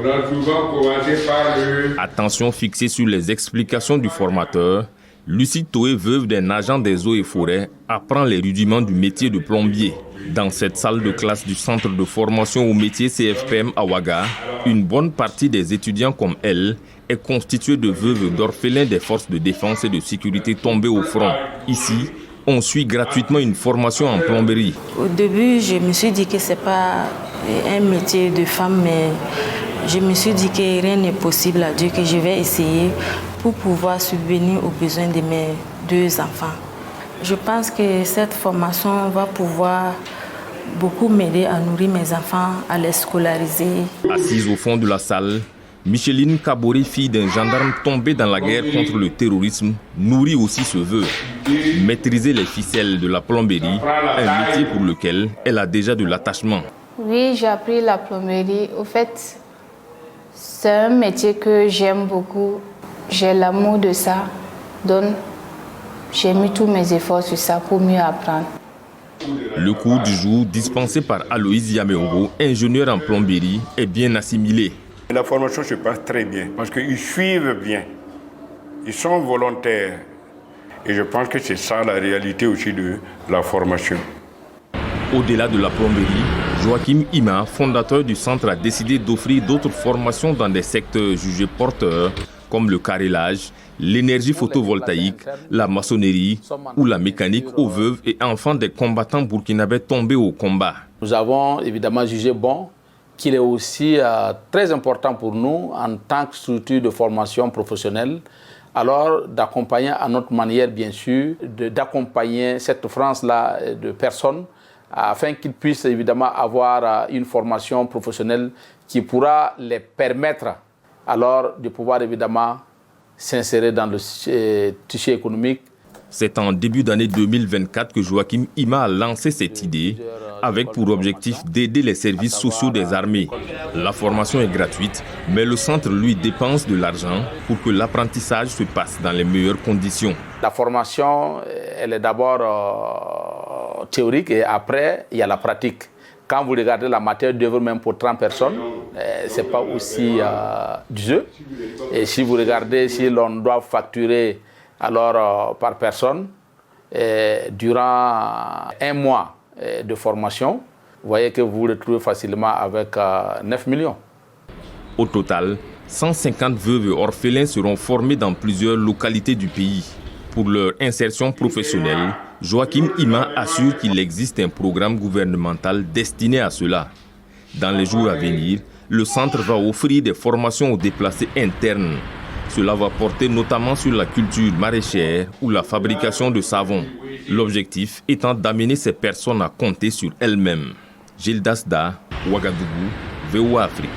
On a souvent commencé par Attention fixée sur les explications du formateur. Lucie Toé, veuve d'un agent des eaux et forêts, apprend les rudiments du métier de plombier. Dans cette salle de classe du centre de formation au métier CFPM à Ouaga, une bonne partie des étudiants comme elle est constituée de veuves d'orphelins des forces de défense et de sécurité tombés au front. Ici, on suit gratuitement une formation en plomberie. Au début, je me suis dit que ce n'est pas un métier de femme, mais je me suis dit que rien n'est possible à Dieu, que je vais essayer pour pouvoir subvenir aux besoins de mes 2 enfants. Je pense que cette formation va pouvoir beaucoup m'aider à nourrir mes enfants, à les scolariser. Assise au fond de la salle, Micheline Kabori, fille d'un gendarme tombé dans la guerre contre le terrorisme, nourrit aussi ce vœu. Maîtriser les ficelles de la plomberie, un métier pour lequel elle a déjà de l'attachement. Oui, j'ai appris la plomberie. Au fait, c'est un métier que j'aime beaucoup. J'ai l'amour de ça. Donc, j'ai mis tous mes efforts sur ça pour mieux apprendre. Le cours du jour, dispensé par Aloïse Yameongo, ingénieur en plomberie, est bien assimilé. La formation se passe très bien parce qu'ils suivent bien. Ils sont volontaires. Et je pense que c'est ça la réalité aussi de la formation. Au-delà de la plomberie, Joachim Ima, fondateur du centre, a décidé d'offrir d'autres formations dans des secteurs jugés porteurs, comme le carrelage, l'énergie photovoltaïque, la maçonnerie ou la mécanique aux veuves et enfants des combattants burkinabés tombés au combat. Nous avons évidemment jugé bon qu'il est aussi très important pour nous, en tant que structure de formation professionnelle, alors d'accompagner à notre manière, bien sûr, d'accompagner cette France-là de personnes afin qu'ils puissent évidemment avoir une formation professionnelle qui pourra les permettre alors de pouvoir évidemment s'insérer dans le tissu économique. C'est en début d'année 2024 que Joachim Ima a lancé cette idée avec pour objectif d'aider les services sociaux des armées. La formation est gratuite, mais le centre lui dépense de l'argent pour que l'apprentissage se passe dans les meilleures conditions. La formation, elle est d'abord théorique et après, il y a la pratique. Quand vous regardez la matière d'œuvre même pour 30 personnes, ce n'est pas aussi du jeu. Et si vous regardez, si l'on doit facturer alors par personne, durant 1 mois de formation, vous voyez que vous vous retrouvez facilement avec 9 millions. Au total, 150 veuves et orphelins seront formés dans plusieurs localités du pays. Pour leur insertion professionnelle, Joachim Ima assure qu'il existe un programme gouvernemental destiné à cela. Dans les jours à venir, le centre va offrir des formations aux déplacés internes. Cela va porter notamment sur la culture maraîchère ou la fabrication de savon. L'objectif étant d'amener ces personnes à compter sur elles-mêmes. Gilles Dasda, Ouagadougou, VOA Afrique.